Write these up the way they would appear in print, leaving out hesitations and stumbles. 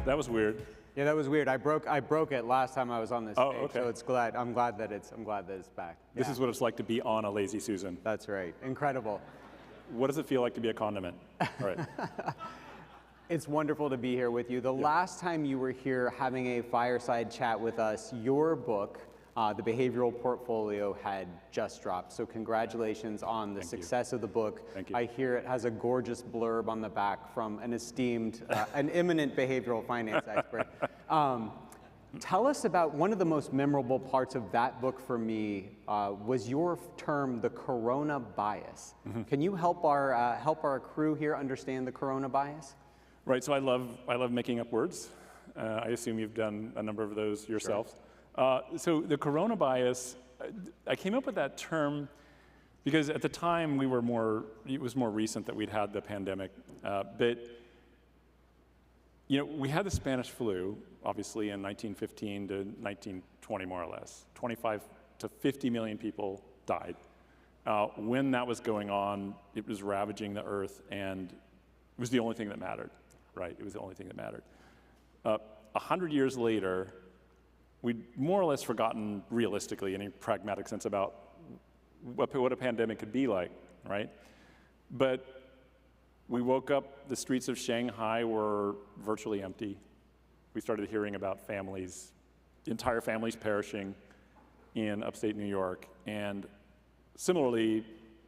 That was weird. Yeah, that was weird. I broke it last time I was on this stage, okay. so I'm glad that it's back. This is what it's like to be on a Lazy Susan. That's right. Incredible. What does it feel like to be a condiment? All right. It's wonderful to be here with you. The last time you were here having a fireside chat with us, your book, The Behavioral Portfolio, had just dropped. So congratulations on the success of the book. Thank you. I hear it has a gorgeous blurb on the back from an esteemed, an eminent behavioral finance expert. Tell us about one of the most memorable parts of that book for me was your term, the corona bias. Mm-hmm. Can you help our crew here understand the corona bias? Right, so I love making up words. I assume you've done a number of those yourselves. Sure. So the corona bias, I came up with that term because at the time it was more recent that we'd had the pandemic. But we had the Spanish flu, obviously, in 1915 to 1920, more or less. 25 to 50 million people died. When that was going on, it was ravaging the earth, and it was the only thing that mattered. Right, it was the only thing that mattered. 100 years later, we'd more or less forgotten, realistically, any pragmatic sense about what a pandemic could be like, right? But we woke up, the streets of Shanghai were virtually empty. We started hearing about entire families perishing in upstate New York. And similarly,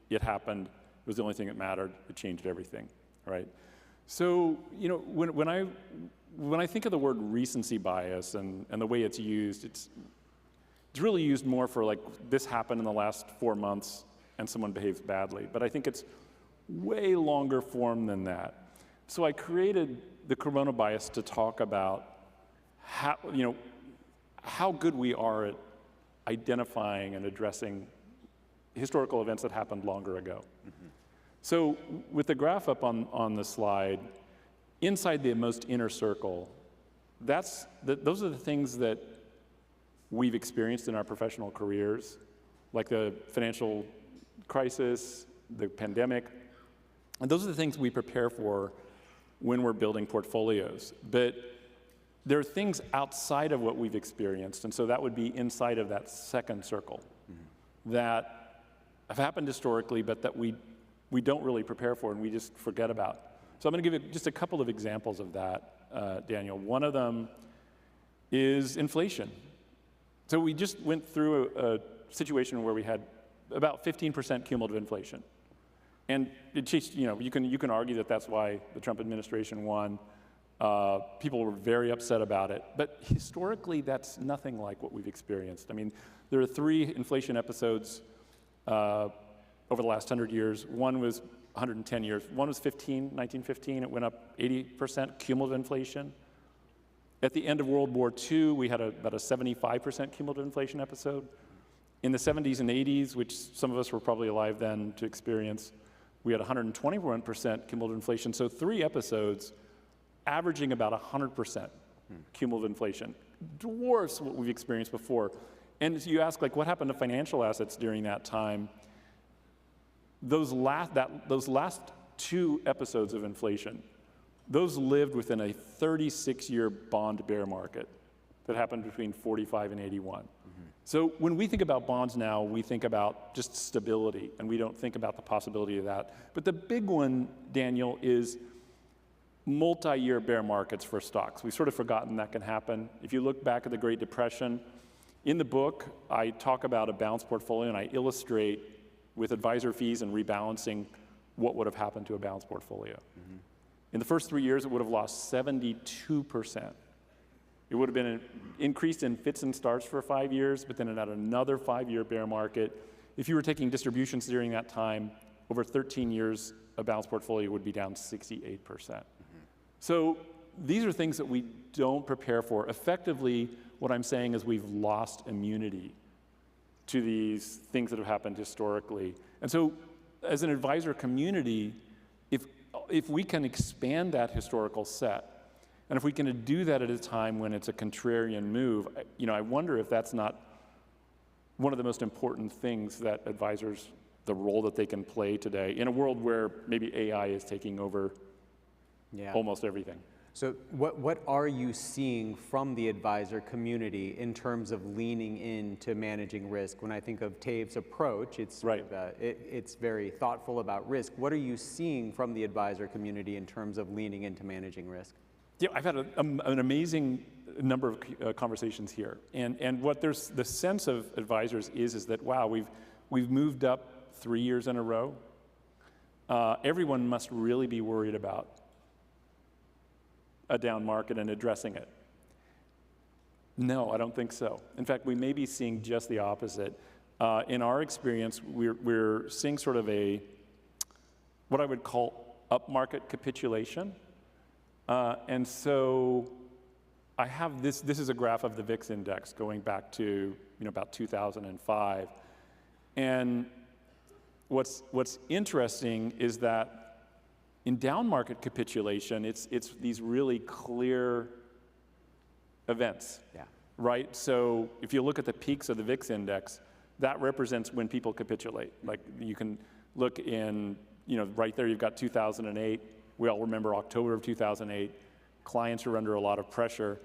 it happened. It was the only thing that mattered. It changed everything, right? So, when I think of the word recency bias and the way it's used, it's really used more for like, this happened in the last 4 months and someone behaves badly. But I think it's way longer form than that. So I created the corona bias to talk about how good we are at identifying and addressing historical events that happened longer ago. Mm-hmm. So with the graph up on the slide, inside the most inner circle, those are the things that we've experienced in our professional careers, like the financial crisis, the pandemic, and those are the things we prepare for when we're building portfolios. But there are things outside of what we've experienced, and so that would be inside of that second circle, mm-hmm. that have happened historically, but that we don't really prepare for and we just forget about. So I'm going to give you just a couple of examples of that, Daniel. One of them is inflation. So we just went through a situation where we had about 15% cumulative inflation. And it just, you can argue that that's why the Trump administration won. People were very upset about it. But historically, that's nothing like what we've experienced. I mean, there are 3 inflation episodes over the last 100 years. One was 110 years. One was 1915. It went up 80% cumulative inflation. At the end of World War II, we had about a 75% cumulative inflation episode. In the 70s and 80s, which some of us were probably alive then to experience, we had 121% cumulative inflation. So 3 episodes averaging about 100% cumulative inflation. Dwarfs what we've experienced before. And so you ask, like, what happened to financial assets during that time? Those last 2 episodes of inflation, those lived within a 36-year bond bear market that happened between 45 and 81. Mm-hmm. So when we think about bonds now, we think about just stability, and we don't think about the possibility of that. But the big one, Daniel, is multi-year bear markets for stocks. We've sort of forgotten that can happen. If you look back at the Great Depression, in the book, I talk about a balanced portfolio, and I illustrate with advisor fees and rebalancing what would have happened to a balanced portfolio. Mm-hmm. In the first 3 years, it would have lost 72%. It would have been increased in fits and starts for 5 years, but then it had another 5-year bear market. If you were taking distributions during that time, over 13 years, a balanced portfolio would be down 68%. Mm-hmm. So these are things that we don't prepare for. Effectively, what I'm saying is we've lost immunity to these things that have happened historically. And so as an advisor community, if we can expand that historical set, and if we can do that at a time when it's a contrarian move, I wonder if that's not one of the most important things that advisors, the role that they can play today in a world where maybe AI is taking over almost everything. So what are you seeing from the advisor community in terms of leaning into managing risk? When I think of Toews' approach, it's Right. it's very thoughtful about risk. What are you seeing from the advisor community in terms of leaning into managing risk? Yeah, I've had an amazing number of conversations here, and what there's the sense of advisors is that wow, we've moved up 3 years in a row. Everyone must really be worried about a down market and addressing it. No, I don't think so. In fact, we may be seeing just the opposite. In our experience, we're seeing sort of what I would call upmarket capitulation. And so I have this is a graph of the VIX index going back to about 2005. And what's interesting is that in down market capitulation, it's these really clear events, right? So if you look at the peaks of the VIX index, that represents when people capitulate. Like you can look in, right there you've got 2008. We all remember October of 2008. Clients are under a lot of pressure.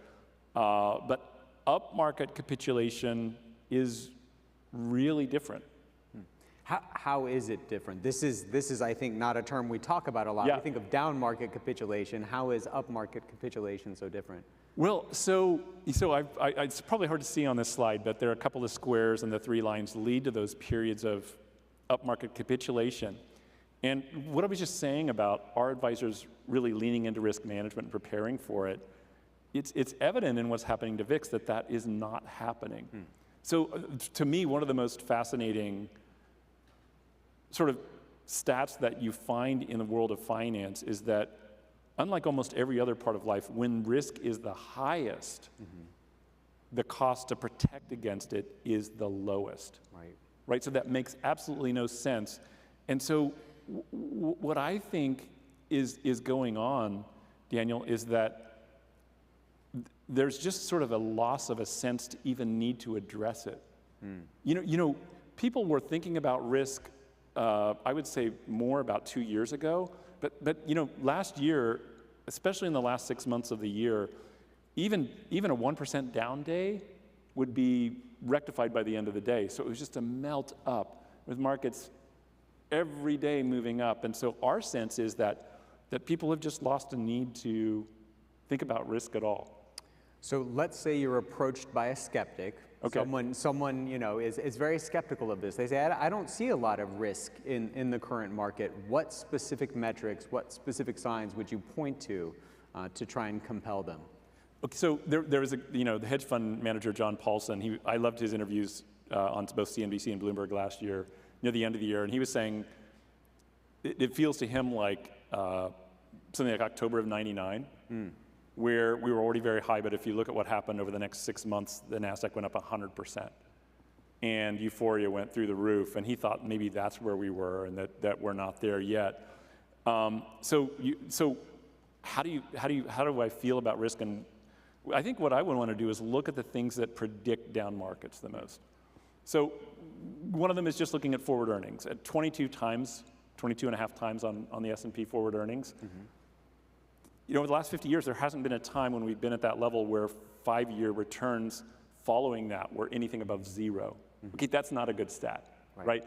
But upmarket capitulation is really different. How is it different? This is I think not a term we talk about a lot. Yeah. We think of down market capitulation. How is upmarket capitulation so different? Well, so it's probably hard to see on this slide, but there are a couple of squares and the 3 lines lead to those periods of upmarket capitulation. And what I was just saying about our advisors really leaning into risk management and preparing for it, it's evident in what's happening to VIX that is not happening. So to me, one of the most fascinating sort of stats that you find in the world of finance is that unlike almost every other part of life, when risk is the highest, the cost to protect against it is the lowest. Right? So that makes absolutely no sense. And so what I think is going on, Daniel, is that there's just sort of a loss of a sense to even need to address it. People were thinking about risk I would say more about 2 years ago, but last year, especially in the last 6 months of the year, even a 1% down day would be rectified by the end of the day. So it was just a melt up with markets every day moving up. And so our sense is that people have just lost a need to think about risk at all. So let's say you're approached by a skeptic. Okay. Someone is very skeptical of this. They say, I don't see a lot of risk in the current market. What specific metrics, what specific signs would you point to try and compel them? Okay, so there was the hedge fund manager, John Paulson. I loved his interviews on both CNBC and Bloomberg last year, near the end of the year. And he was saying it feels to him like something like October of '99. Where we were already very high, but if you look at what happened over the next 6 months, the NASDAQ went up 100%. And euphoria went through the roof, and he thought maybe that's where we were and that we're not there yet. So how do I feel about risk? And I think what I would want to do is look at the things that predict down markets the most. So one of them is just looking at forward earnings. At 22 and a half times on the S&P forward earnings, over the last 50 years, there hasn't been a time when we've been at that level where 5-year returns following that were anything above 0. Okay, that's not a good stat, right?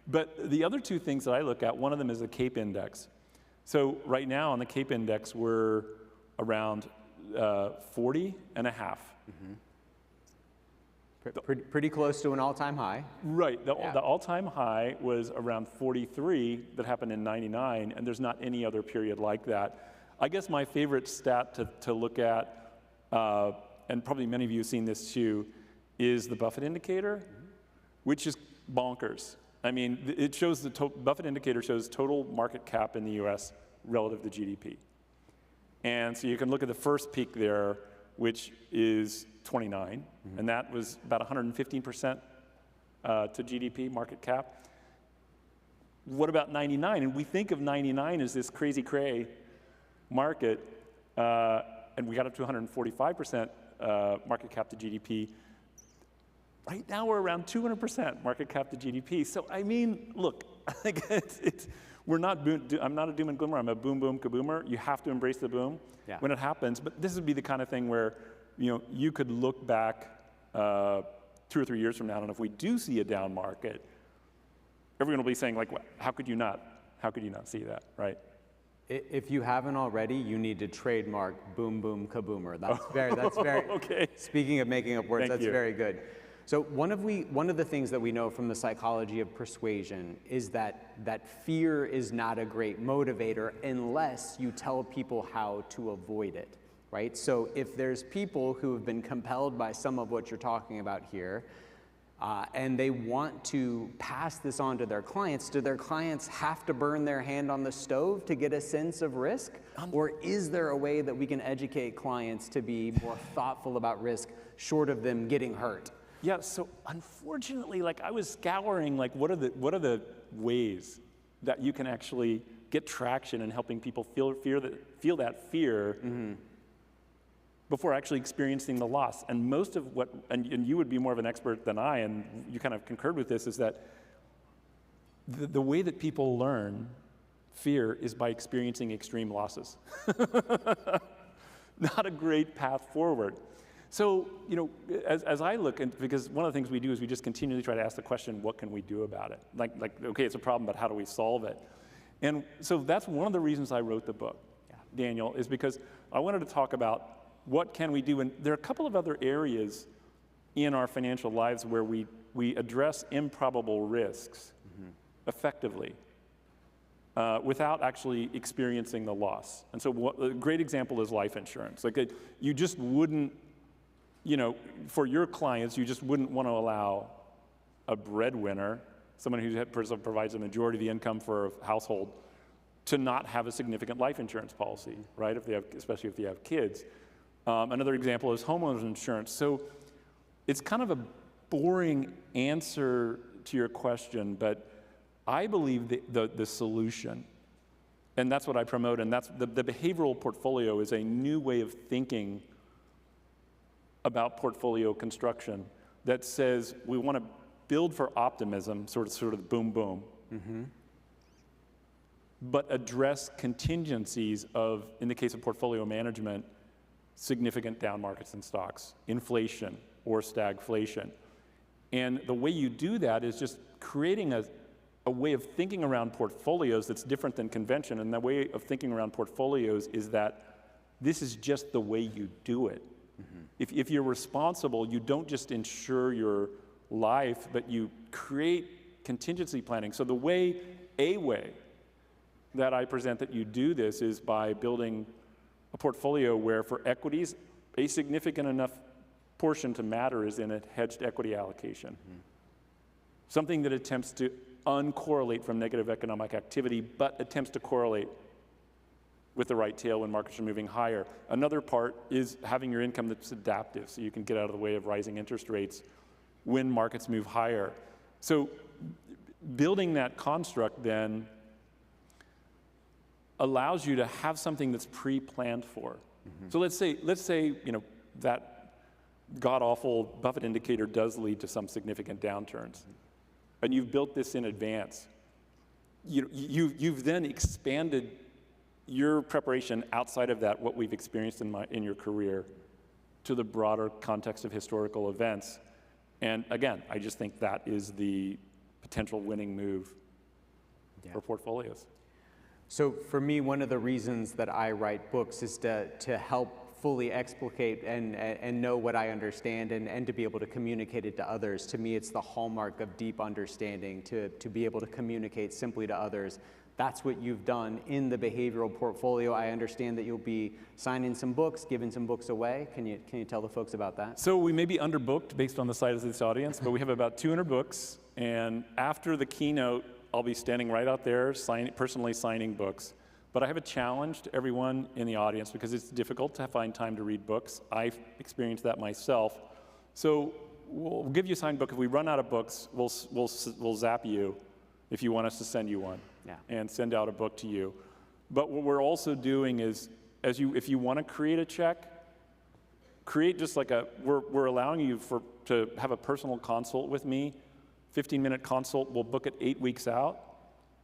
But the other 2 things that I look at, one of them is the CAPE index. So right now on the CAPE index, we're around 40 and a half. Pretty close to an all-time high. Right, the all-time high was around 43 that happened in '99, and there's not any other period like that. I guess my favorite stat to look at, and probably many of you have seen this too, is the Buffett indicator, which is bonkers. I mean, it shows Buffett indicator shows total market cap in the US relative to GDP. And so you can look at the first peak there, which is 29, and that was about 115% to GDP market cap. What about 99? And we think of 99 as this crazy cray market, and we got up to 145% market cap to GDP. Right now we're around 200% market cap to GDP. So I mean, look, I'm not a doom and gloomer. I'm a boom, boom, kaboomer. You have to embrace the boom when it happens. But this would be the kind of thing where, you could look back 2 or 3 years from now, and if we do see a down market, everyone will be saying, like, how could you not see that, right? If you haven't already, you need to trademark boom, boom, kaboomer. That's very, okay. Speaking of making up words, Thank that's you. very good. So one of the things that we know from the psychology of persuasion is that fear is not a great motivator unless you tell people how to avoid it, right? So if there's people who have been compelled by some of what you're talking about here, and they want to pass this on to their clients, do their clients have to burn their hand on the stove to get a sense of risk? Or is there a way that we can educate clients to be more thoughtful about risk, short of them getting hurt? Yeah, so unfortunately, like, I was scouring, like, what are the ways that you can actually get traction in helping people feel that fear before actually experiencing the loss. And most of what, and you would be more of an expert than I, and you kind of concurred with this, is that the way that people learn fear is by experiencing extreme losses. Not a great path forward. So, as I look, and because one of the things we do is we just continually try to ask the question, what can we do about it? Like, okay, it's a problem, but how do we solve it? And so that's one of the reasons I wrote the book, Daniel, is because I wanted to talk about what can we do. And there are a couple of other areas in our financial lives where we address improbable risks effectively without actually experiencing the loss. And so a great example is life insurance. Like, you just wouldn't, for your clients, you just wouldn't want to allow a breadwinner, someone who provides the majority of the income for a household, to not have a significant life insurance policy, right? Especially if they have kids. Another example is homeowners insurance. So it's kind of a boring answer to your question, but I believe the solution, and that's what I promote, and that's the behavioral portfolio is a new way of thinking about portfolio construction that says we want to build for optimism, sort of boom, boom, but address contingencies of, in the case of portfolio management, significant down markets in stocks, inflation or stagflation. And the way you do that is just creating a way of thinking around portfolios that's different than convention. And the way of thinking around portfolios is that this is just the way you do it. If you're responsible, you don't just insure your life, but you create contingency planning. So the way that I present that you do this is by building a portfolio where for equities, a significant enough portion to matter is in a hedged equity allocation. Something that attempts to uncorrelate from negative economic activity, but attempts to correlate with the right tail when markets are moving higher. Another part is having your income that's adaptive, so you can get out of the way of rising interest rates when markets move higher. So building that construct then allows you to have something that's pre-planned for. So let's say that god-awful Buffett indicator does lead to some significant downturns, and you've built this in advance. You've then expanded your preparation outside of that, what we've experienced in your career, to the broader context of historical events. And again, I just think that is the potential winning move for portfolios. So for me, one of the reasons that I write books is to help fully explicate and know what I understand and to be able to communicate it to others. To me, it's the hallmark of deep understanding, to be able to communicate simply to others. That's what you've done in the behavioral portfolio. I understand that you'll be signing some books, giving some books away. Can you tell the folks about that? So we may be underbooked based on the size of this audience, but we have about 200 books. And after the keynote, I'll be standing right out there personally signing books. But I have a challenge to everyone in the audience because it's difficult to find time to read books. I've experienced that myself. So we'll give you a signed book. If we run out of books, we'll zap you if you want us to send you one and send out a book to you. But what we're also doing is, if you want to create a check, create just like we're allowing you to have a personal consult with me, 15-minute consult. We'll book it 8 weeks out.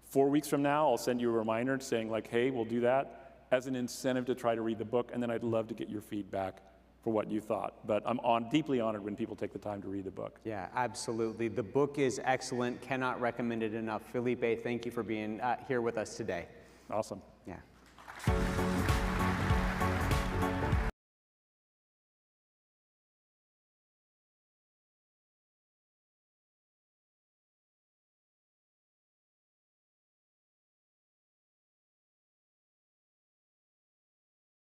4 weeks from now, I'll send you a reminder saying like, hey, we'll do that as an incentive to try to read the book, and then I'd love to get your feedback for what you thought. But I'm deeply honored when people take the time to read the book. Yeah, absolutely. The book is excellent. Cannot recommend it enough. Felipe, thank you for being here with us today. Awesome. Yeah.